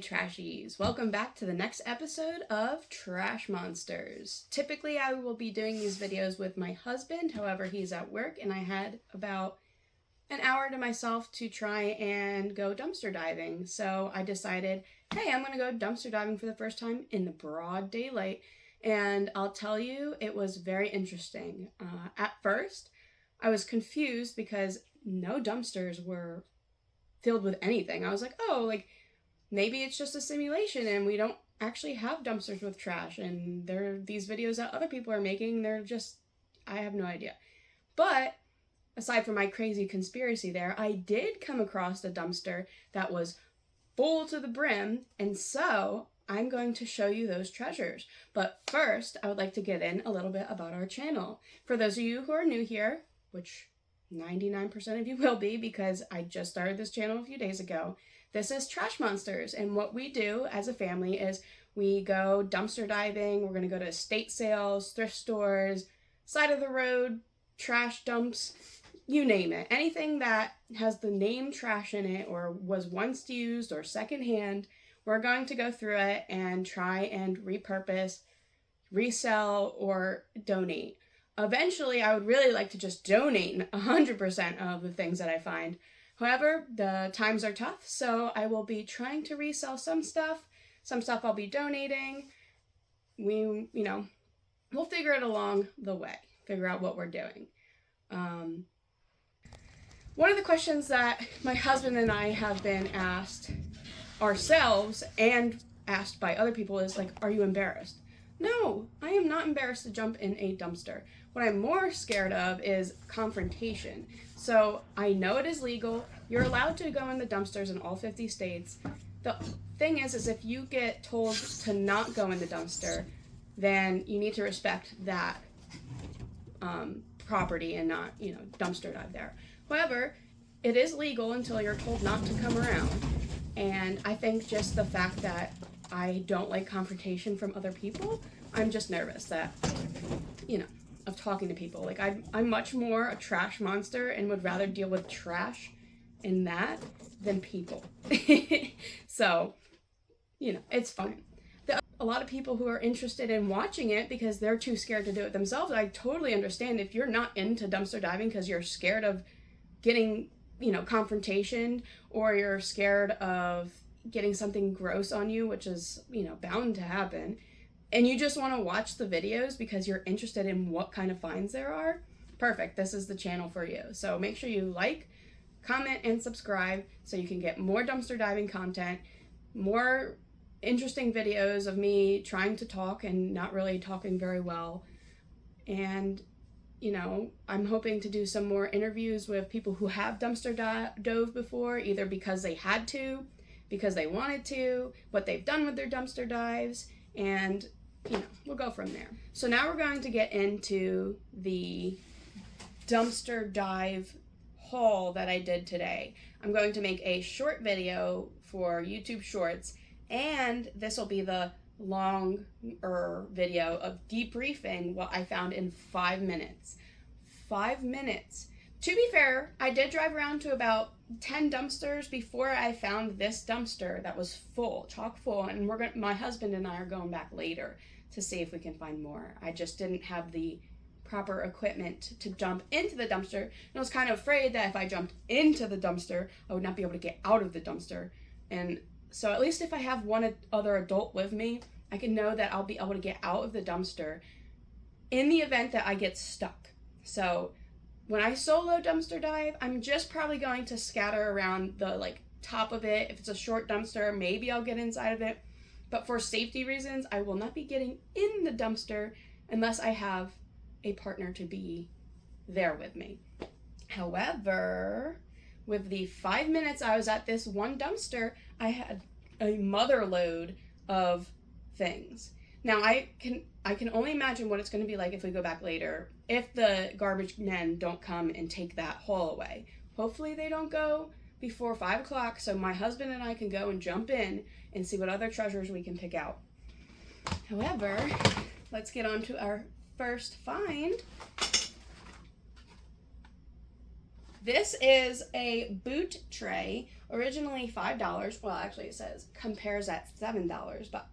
trashies. Welcome back to the next episode of Trash Monsters. Typically I will be doing these videos with my husband, however he's at work and I had about an hour to myself to try and go dumpster diving. So I decided, hey, I'm going to go dumpster diving for the first time in the broad daylight, and I'll tell you, it was very interesting. At first I was confused because no dumpsters were filled with anything. I was like, oh, like maybe it's just a simulation and we don't actually have dumpsters with trash, and there are these videos that other people are making, they're just, I have no idea. But aside from my crazy conspiracy there, I did come across a dumpster that was full to the brim, and so I'm going to show you those treasures. But first, I would like to get in a little bit about our channel. For those of you who are new here, which 99% of you will be because I just started this channel a few days ago, this is Trash Monsters, and what we do as a family is we go dumpster diving. We're going to go to estate sales, thrift stores, side of the road, trash dumps, you name it. Anything that has the name trash in it or was once used or secondhand, we're going to go through it and try and repurpose, resell, or donate. Eventually, I would really like to just donate 100% of the things that I find. However, the times are tough, so I will be trying to resell some stuff. Some stuff I'll be donating. We'll figure it along the way, figure out what we're doing. One of the questions that my husband and I have been asked ourselves and asked by other people is like, are you embarrassed? No, I am not embarrassed to jump in a dumpster. What I'm more scared of is confrontation. So I know it is legal. You're allowed to go in the dumpsters in all 50 states. The thing is if you get told to not go in the dumpster, then you need to respect that property and not, dumpster dive there. However, it is legal until you're told not to come around. And I think just the fact that I don't like confrontation from other people, I'm just nervous that, of talking to people. Like I'm much more a trash monster and would rather deal with trash in that than people. So, it's fun. A lot of people who are interested in watching it because they're too scared to do it themselves, I totally understand. If you're not into dumpster diving because you're scared of getting, confrontation, or you're scared of getting something gross on you, which is, bound to happen, and you just want to watch the videos because you're interested in what kind of finds there are, perfect. This is the channel for you. So make sure you like, comment, and subscribe so you can get more dumpster diving content, more interesting videos of me trying to talk and not really talking very well. And, I'm hoping to do some more interviews with people who have dumpster dove before, either because they had to, because they wanted to, what they've done with their dumpster dives, and we'll go from there. So now we're going to get into the dumpster dive haul that I did today. I'm going to make a short video for YouTube Shorts, and this will be the longer video of debriefing what I found in 5 minutes. 5 minutes. To be fair, I did drive around to about 10 dumpsters before I found this dumpster that was full, chock full, and my husband and I are going back later to see if we can find more. I just didn't have the proper equipment to jump into the dumpster, and I was kind of afraid that if I jumped into the dumpster, I would not be able to get out of the dumpster. And so at least if I have one other adult with me, I can know that I'll be able to get out of the dumpster in the event that I get stuck. So when I solo dumpster dive, I'm just probably going to scatter around the top of it. If it's a short dumpster, maybe I'll get inside of it. But for safety reasons, I will not be getting in the dumpster unless I have a partner to be there with me. However, with the 5 minutes I was at this one dumpster, I had a mother load of things. Now I can only imagine what it's going to be like if we go back later, if the garbage men don't come and take that haul away. Hopefully they don't go before 5 o'clock so my husband and I can go and jump in and see what other treasures we can pick out. However, let's get on to our first find. This is a boot tray, originally $5. Well, actually it says compares at $7, but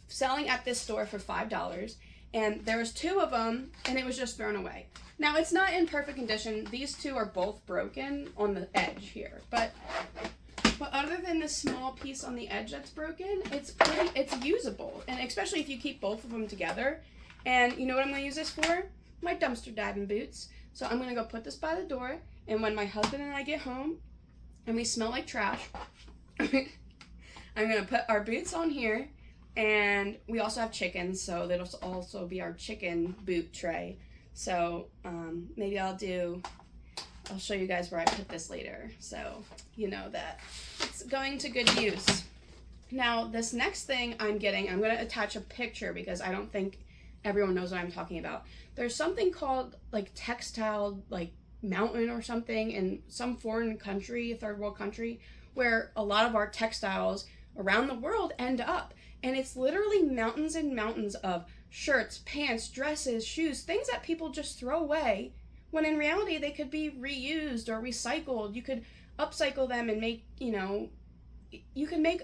selling at this store for $5. And there was 2 of them, and it was just thrown away. Now, it's not in perfect condition. These 2 are both broken on the edge here, but other than this small piece on the edge that's broken, it's usable, and especially if you keep both of them together. And you know what I'm going to use this for? My dumpster diving boots. So I'm going to go put this by the door, and when my husband and I get home and we smell like trash, I'm going to put our boots on here. And we also have chickens, so that'll also be our chicken boot tray. So maybe I'll show you guys where I put this later, so you know that it's going to good use. Now, this next thing I'm going to attach a picture because I don't think everyone knows what I'm talking about. There's something called like textile like mountain or something in some foreign country, a third world country, where a lot of our textiles around the world end up. And it's literally mountains and mountains of shirts, pants, dresses, shoes, things that people just throw away, when in reality they could be reused or recycled. You could upcycle them and make, you can make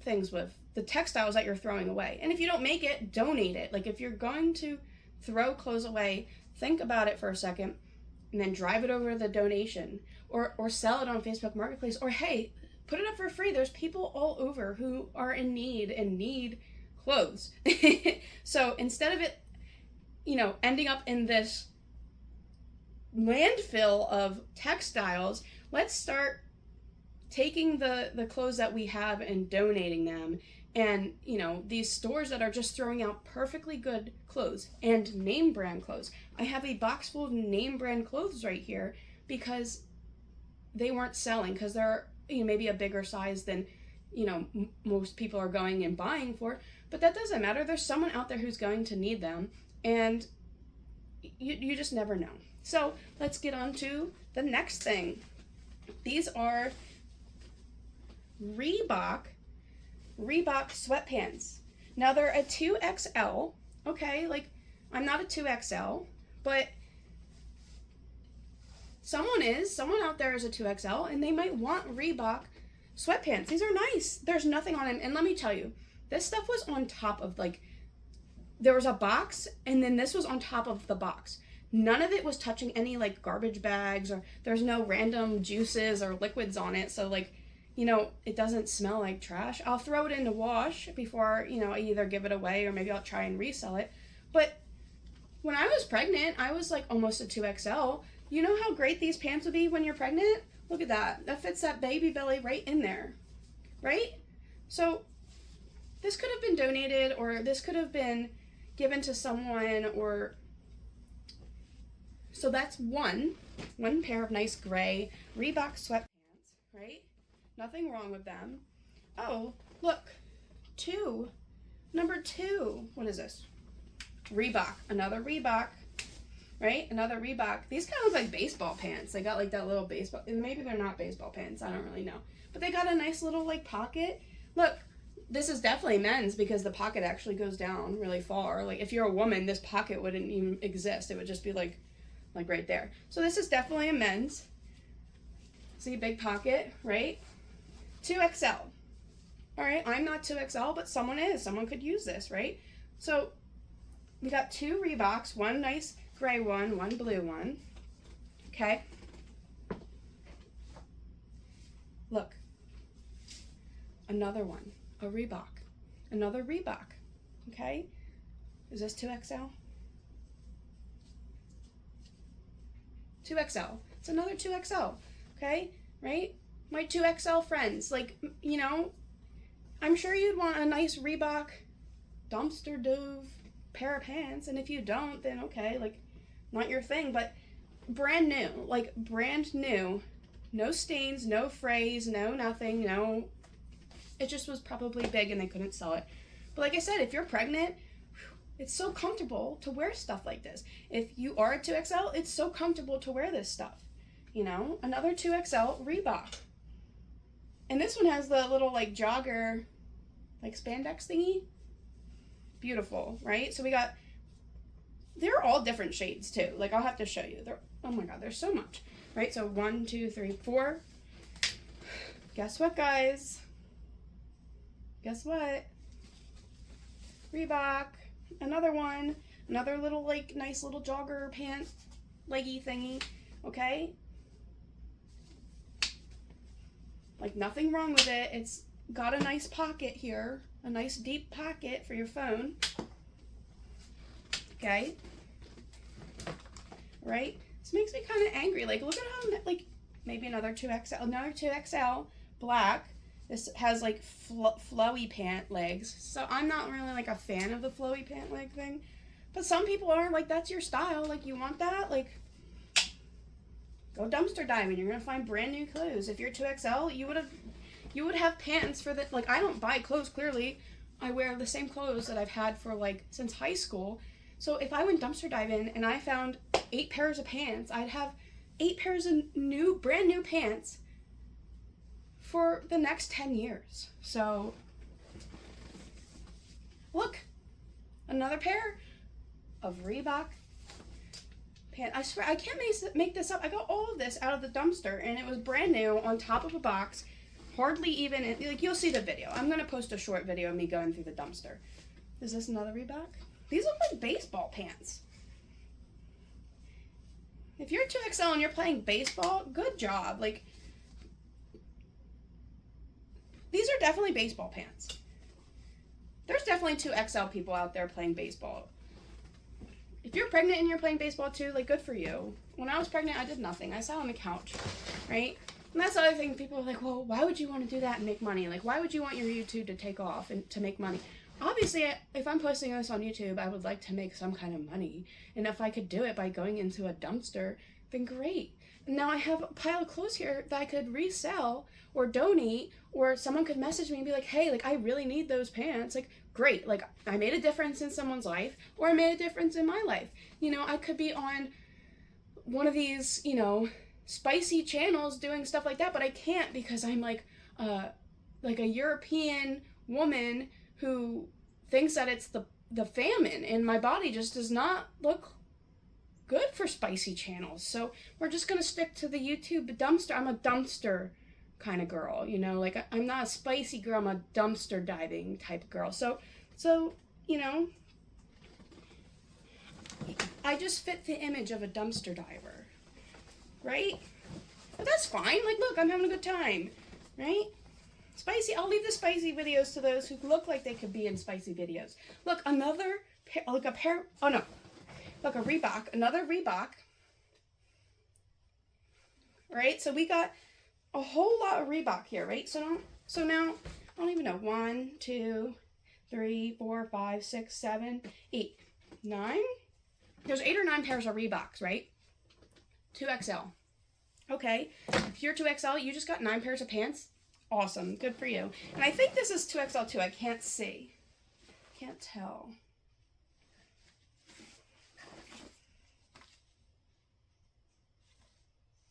things with the textiles that you're throwing away. And if you don't make it, donate it. Like if you're going to throw clothes away, think about it for a second and then drive it over to the donation or sell it on Facebook Marketplace, or hey, put it up for free. There's people all over who are in need and need clothes. So instead of it, ending up in this landfill of textiles, let's start taking the clothes that we have and donating them. And, these stores that are just throwing out perfectly good clothes and name brand clothes. I have a box full of name brand clothes right here because they weren't selling, because they're maybe a bigger size than most people are going and buying for, but that doesn't matter. There's someone out there who's going to need them, and you just never know. So let's get on to the next thing. These are Reebok sweatpants. Now they're a 2XL. Okay, like I'm not a 2XL, but someone out there is a 2XL, and they might want Reebok sweatpants. These are nice. There's nothing on them. And let me tell you, this stuff was on top of, there was a box, and then this was on top of the box. None of it was touching any, garbage bags, or there's no random juices or liquids on it. So, it doesn't smell like trash. I'll throw it in the wash before, I either give it away or maybe I'll try and resell it. But when I was pregnant, I was, almost a 2XL. You know how great these pants would be when you're pregnant? Look at that. That fits that baby belly right in there, right? So this could have been donated, or this could have been given to someone, or... So that's one pair of nice gray Reebok sweatpants, right? Nothing wrong with them. Oh, look. Number 2. What is this? Reebok. Another Reebok. Right? Another Reebok. These kind of look like baseball pants. They got that little baseball, and maybe they're not baseball pants. I don't really know. But they got a nice little pocket. Look, this is definitely men's because the pocket actually goes down really far. If you're a woman, this pocket wouldn't even exist. It would just be like right there. So this is definitely a men's. See, big pocket, right? 2XL. All right, I'm not 2XL, but someone is. Someone could use this, right? So we got 2 Reeboks, one nice gray one blue one. Okay. Look. Another one. A Reebok. Another Reebok. Okay. Is this 2XL? 2XL. It's another 2XL. Okay. Right? My 2XL friends. I'm sure you'd want a nice Reebok dumpster dove pair of pants, and if you don't, then okay, not your thing, but brand new, no stains, no frays, no nothing, no, it just was probably big and they couldn't sell it. But like I said, if you're pregnant, it's so comfortable to wear stuff like this. If you are a 2XL, it's so comfortable to wear this stuff. Another 2XL Reebok. And this one has the little jogger, spandex thingy. Beautiful, right? So they're all all different shades too. Like, I'll have to show you. Oh my God, there's so much. Right, so 1, 2, 3, 4. Guess what, guys? Guess what? Reebok. Another one. Another little, like, nice little jogger pant leggy thingy. Okay? Like, nothing wrong with it. It's got a nice pocket here. A nice deep pocket for your phone. Okay? Right? This makes me kind of angry. Like, look at how, like, maybe another 2XL. Another 2XL. Black. This has, like, flowy pant legs. So I'm not really, like, a fan of the flowy pant leg thing. But some people are. Like, that's your style. Like, you want that? Like, go dumpster diving. You're going to find brand new clothes. If you're 2XL, you would have pants for the, like, I don't buy clothes, clearly. I wear the same clothes that I've had for, like, since high school. So if I went dumpster diving and I found 8 pairs of pants, I'd have 8 pairs of brand new pants for the next 10 years. So, look, another pair of Reebok pants. I swear, I can't make this up. I got all of this out of the dumpster, and it was brand new on top of a box. Hardly even, like, you'll see the video. I'm going to post a short video of me going through the dumpster. Is this another Reebok? These look like baseball pants. If you're 2XL and you're playing baseball, good job. Like, these are definitely baseball pants. There's definitely 2XL people out there playing baseball. If you're pregnant and you're playing baseball too, like, good for you. When I was pregnant, I did nothing. I sat on the couch, right? And that's the other thing. People are like, well, why would you want to do that and make money? Like, why would you want your YouTube to take off and to make money? Obviously, if I'm posting this on YouTube, I would like to make some kind of money. And if I could do it by going into a dumpster, then great. And now I have a pile of clothes here that I could resell or donate, or someone could message me and be like, hey, like, I really need those pants. Like, great. Like, I made a difference in someone's life, or I made a difference in my life. You know, I could be on one of these, you know, spicy channels doing stuff like that, but I can't because I'm like a European woman who thinks that it's the famine, and my body just does not look good for spicy channels. So we're just gonna stick to the YouTube dumpster. I'm a dumpster kind of girl, you know, like, I'm not a spicy girl, I'm a dumpster diving type of girl. So you know, I just fit the image of a dumpster diver, right? But that's fine. Like, look, I'm having a good time, right? Spicy, I'll leave the spicy videos to those who look like they could be in spicy videos. Look, another pair, like a pair, oh no, look, a Reebok, another Reebok, right? So we got a whole lot of Reebok here, right? So now, I don't even know, 1, 2, 3, 4, 5, 6, 7, 8, 9. There's 8 or 9 pairs of Reeboks, right? 2XL. Okay, if you're 2XL, you just got 9 pairs of pants. Awesome, good for you. And I think this is 2XL too. I can't see. Can't tell.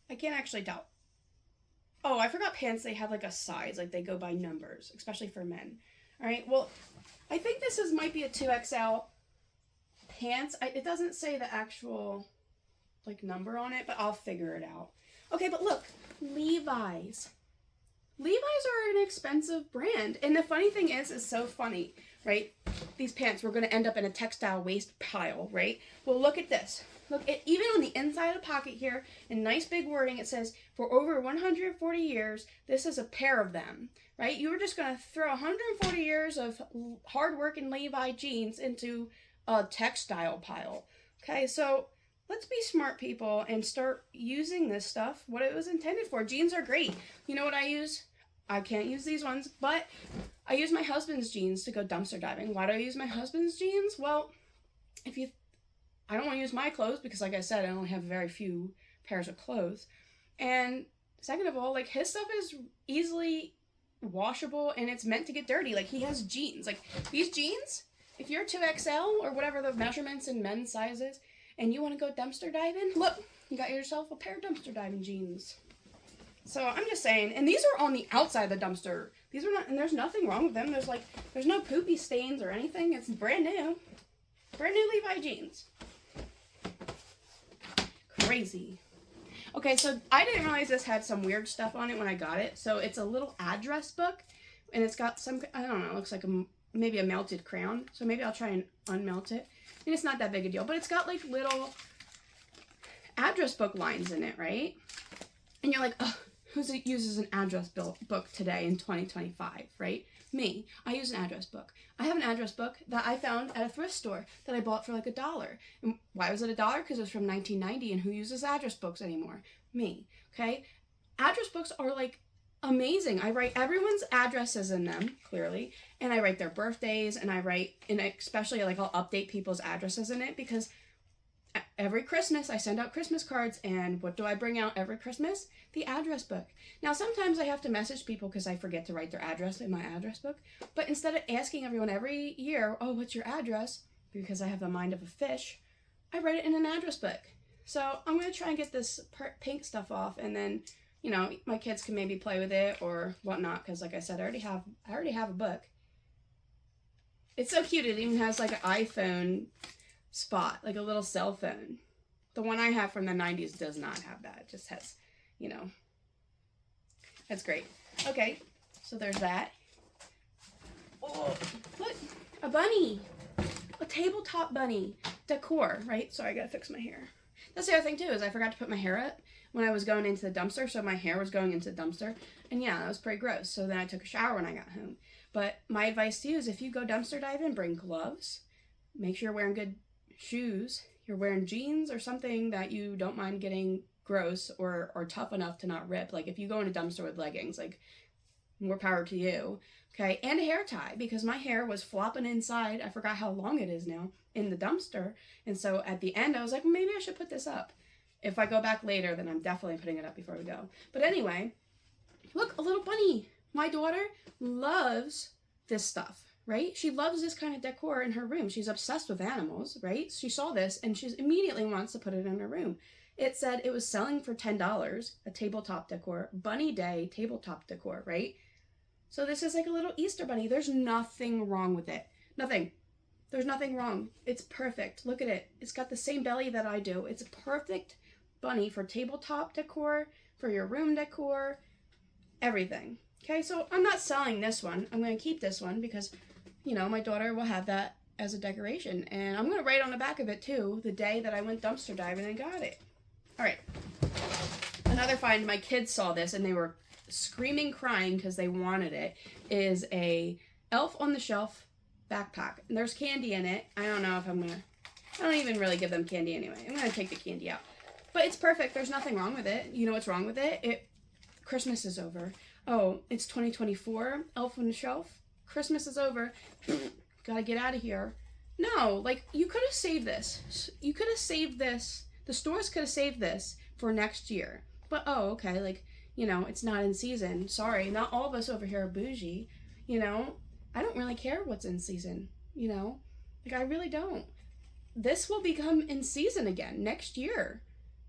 I can't actually tell. Oh, I forgot pants, they have like a size, like they go by numbers, especially for men. All right, well, I think this might be a 2XL pants. It doesn't say the actual, like, number on it, but I'll figure it out. Okay, but look, Levi's. Levi's are an expensive brand. And the funny thing is, it's so funny, right? These pants, we're going to end up in a textile waste pile, right? Well, look at this. Look, even on the inside of the pocket here, in nice big wording, it says, for over 140 years, this is a pair of them, right? You were just going to throw 140 years of hard-working Levi jeans into a textile pile. Okay, so let's be smart people and start using this stuff what it was intended for. Jeans are great. You know what I use? I can't use these ones, but I use my husband's jeans to go dumpster diving. Why do I use my husband's jeans? Well, I don't want to use my clothes because, like I said, I only have very few pairs of clothes. And second of all, like, his stuff is easily washable and it's meant to get dirty. Like, he has jeans. Like, these jeans, if you're 2XL or whatever the measurements in men's sizes, and you want to go dumpster diving, look, you got yourself a pair of dumpster diving jeans. So I'm just saying, and these are on the outside of the dumpster. These are not, and there's nothing wrong with them. There's no poopy stains or anything. It's brand new. Brand new Levi jeans. crazy. Okay, so I didn't realize this had some weird stuff on it when I got it. So it's a little address book, and it's got some, I don't know, it looks like maybe a melted crayon. So maybe I'll try and unmelt it. And it's not that big a deal, but it's got like little address book lines in it, right? And you're like, oh, who uses an address book today in 2025, right? Me. I use an address book. I have an address book that I found at a thrift store that I bought for like $1. And why was it $1? Because it was from 1990, and who uses address books anymore? Me. Okay? Address books are like amazing. I write everyone's addresses in them, clearly, and I write their birthdays, and especially like I'll update people's addresses in it, because every Christmas I send out Christmas cards, and what do I bring out every Christmas? The address book. Now sometimes I have to message people because I forget to write their address in my address book, but instead of asking everyone every year, oh, what's your address? Because I have the mind of a fish, I write it in an address book. So I'm going to try and get this pink stuff off, and then, you know, my kids can maybe play with it or whatnot, because like I said, I already have a book. It's so cute. It even has like an iPhone spot, like a little cell phone. The one I have from the 90s does not have that. It just has, you know, that's great. Okay, so there's that. Oh, look, a bunny, a tabletop bunny decor, right? Sorry, I gotta fix my hair. That's the other thing too, is I forgot to put my hair up when I was going into the dumpster, so my hair was going into the dumpster, and yeah, that was pretty gross. So then I took a shower when I got home. But my advice to you is, if you go dumpster diving, bring gloves. Make sure you're wearing good shoes. You're wearing jeans or something that you don't mind getting gross or tough enough to not rip. Like if you go in a dumpster with leggings, like, more power to you. Okay, and a hair tie, because my hair was flopping inside. I forgot how long it is now in the dumpster. And so at the end, I was like, maybe I should put this up. If I go back later, then I'm definitely putting it up before we go. But anyway, look, a little bunny. My daughter loves this stuff, right? She loves this kind of decor in her room. She's obsessed with animals, right? She saw this and she immediately wants to put it in her room. It said it was selling for $10, a tabletop decor, Bunny Day tabletop decor, right? So this is like a little Easter bunny. There's nothing wrong with it. Nothing. There's nothing wrong. It's perfect. Look at it. It's got the same belly that I do. It's a perfect bunny for tabletop decor, for your room decor, everything. Okay, so I'm not selling this one. I'm going to keep this one because, you know, my daughter will have that as a decoration. And I'm going to write on the back of it, too, the day that I went dumpster diving and got it. All right. Another find, my kids saw this and they were screaming, crying because they wanted it, is a Elf on the Shelf backpack. And there's candy in it. I don't know if I'm going to... I don't even really give them candy anyway. I'm going to take the candy out. But it's perfect. There's nothing wrong with it. You know what's wrong with it? Christmas is over. Oh, it's 2024. Elf on the Shelf. Christmas is over. Gotta get out of here. No, like, you could have saved this. You could have saved this. The stores could have saved this for next year. But, oh, okay, like, you know, it's not in season. Sorry, not all of us over here are bougie. You know, I don't really care what's in season. You know, like, I really don't. This will become in season again next year.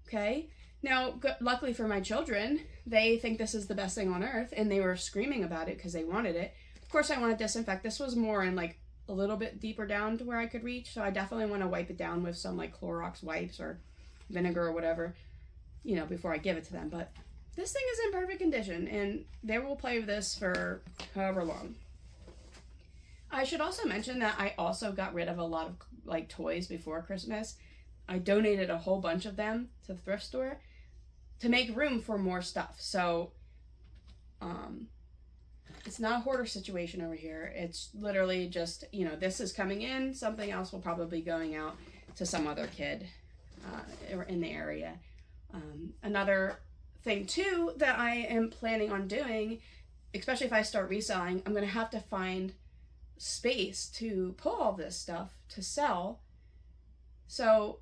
Okay? Now, luckily for my children, they think this is the best thing on earth, and they were screaming about it because they wanted it. Of course, I want to disinfect. This was more in, like, a little bit deeper down to where I could reach, so I definitely want to wipe it down with some, like, Clorox wipes or vinegar or whatever, you know, before I give it to them. But this thing is in perfect condition, and they will play with this for however long. I should also mention that I also got rid of a lot of, like, toys before Christmas. I donated a whole bunch of them to the thrift store to make room for more stuff. So, it's not a hoarder situation over here. It's literally just, you know, this is coming in, something else will probably be going out to some other kid in the area. Another thing, too, that I am planning on doing, especially if I start reselling, I'm going to have to find space to pull all this stuff to sell so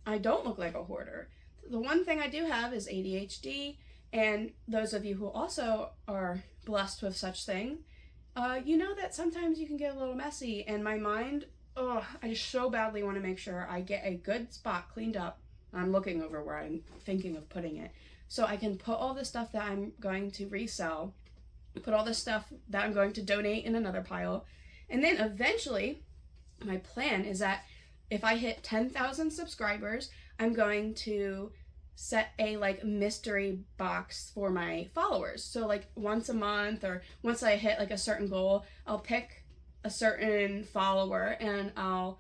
I don't look like a hoarder. The one thing I do have is ADHD, and those of you who also are blessed with such thing, you know that sometimes you can get a little messy, and my mind, I just so badly want to make sure I get a good spot cleaned up. I'm looking over where I'm thinking of putting it, so I can put all the stuff that I'm going to resell, put all the stuff that I'm going to donate in another pile, and then eventually, my plan is that if I hit 10,000 subscribers, I'm going to set a like mystery box for my followers. So like once a month or once I hit like a certain goal, I'll pick a certain follower and I'll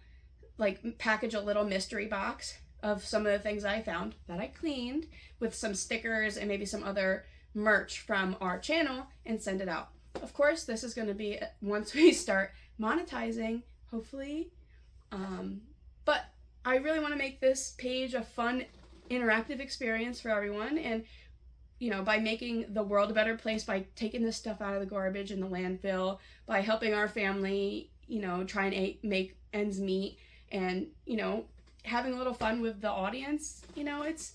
like package a little mystery box of some of the things I found that I cleaned with some stickers and maybe some other merch from our channel and send it out. Of course, this is going to be once we start monetizing, hopefully. But I really want to make this page a fun, interactive experience for everyone. And, you know, by making the world a better place, by taking this stuff out of the garbage in the landfill, by helping our family, you know, try and make ends meet, and, you know, having a little fun with the audience, you know, it's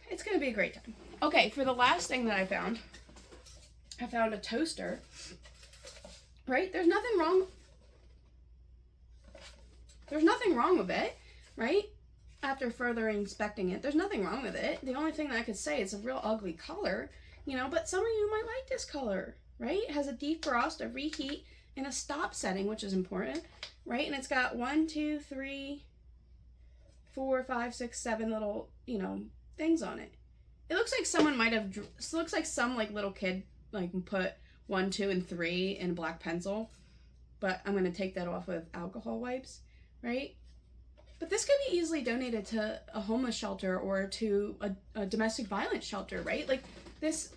going to be a great time. Okay, for the last thing that I found a toaster, right? There's nothing wrong with it, right? After further inspecting it, there's nothing wrong with it. The only thing that I could say is a real ugly color, you know, but some of you might like this color, right? It has a defrost, a reheat, and a stop setting, which is important, right? And it's got 1, 2, 3, 4, 5, 6, 7 little, you know, things on it. It looks like someone might have, it looks like some like little kid like put 1, 2, and 3 in black pencil, but I'm going to take that off with alcohol wipes, right? But this could be easily donated to a homeless shelter or to a domestic violence shelter, right? Like this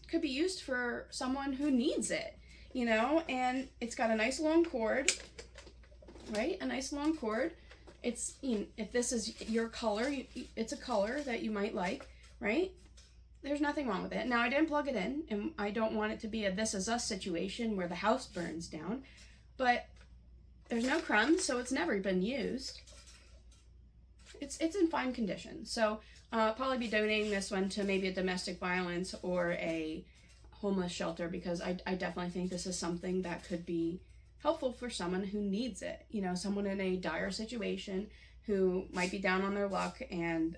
could be used for someone who needs it, you know, and it's got a nice long cord, right? A nice long cord. It's, you know, if this is your color, it's a color that you might like, right? There's nothing wrong with it. Now, I didn't plug it in, and I don't want it to be a This Is Us situation where the house burns down, but there's no crumbs, so it's never been used. It's in fine condition. So I'll probably be donating this one to maybe a domestic violence or a homeless shelter, because I definitely think this is something that could be helpful for someone who needs it. You know, someone in a dire situation who might be down on their luck, and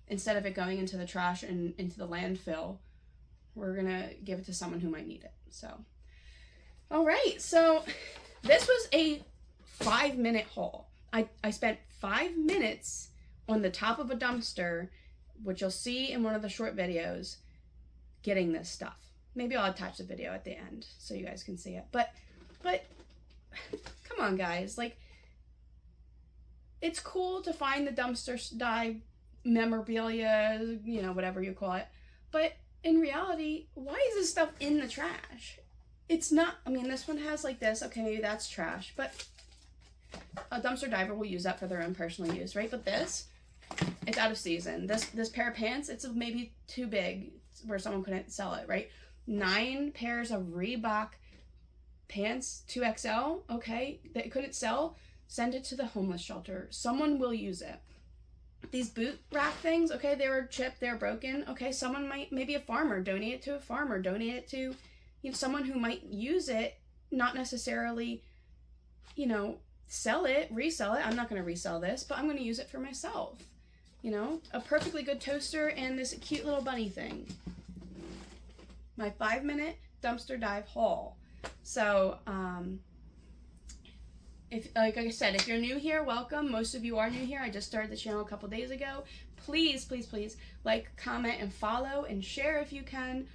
instead of it going into the trash and into the landfill, we're gonna give it to someone who might need it. So, all right, so this was a 5-minute haul. I spent 5 minutes on the top of a dumpster, which you'll see in one of the short videos, getting this stuff. Maybe I'll attach the video at the end so you guys can see it. But come on, guys. Like, it's cool to find the dumpster dive memorabilia, you know, whatever you call it. But in reality, why is this stuff in the trash? It's not, I mean, this one has like this. Okay, maybe that's trash, but a dumpster diver will use that for their own personal use, right? But this, it's out of season. This pair of pants, it's maybe too big where someone couldn't sell it, right? 9 pairs of Reebok pants, 2XL, okay, that couldn't sell, send it to the homeless shelter. Someone will use it. These boot rack things, okay, they were chipped, they're broken, okay, someone might, maybe a farmer, donate it to a farmer, donate it to, you know, someone who might use it, not necessarily, you know, sell it, resell it. I'm not going to resell this, but I'm going to use it for myself. You know, a perfectly good toaster and this cute little bunny thing. My 5-minute dumpster dive haul. So, if, like I said, if you're new here, welcome. Most of you are new here. I just started the channel a couple days ago. Please, please, please like, comment, and follow, and share if you can,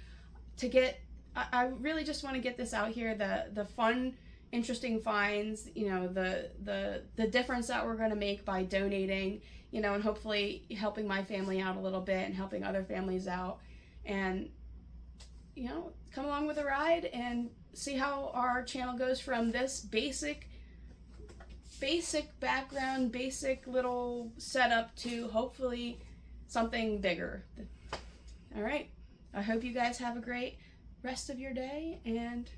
to get, I really just want to get this out here, the fun, interesting finds, you know, the difference that we're going to make by donating, you know, and hopefully helping my family out a little bit and helping other families out, and, you know, come along with the ride and see how our channel goes from this basic background, basic little setup to hopefully something bigger. All right, I hope you guys have a great rest of your day, and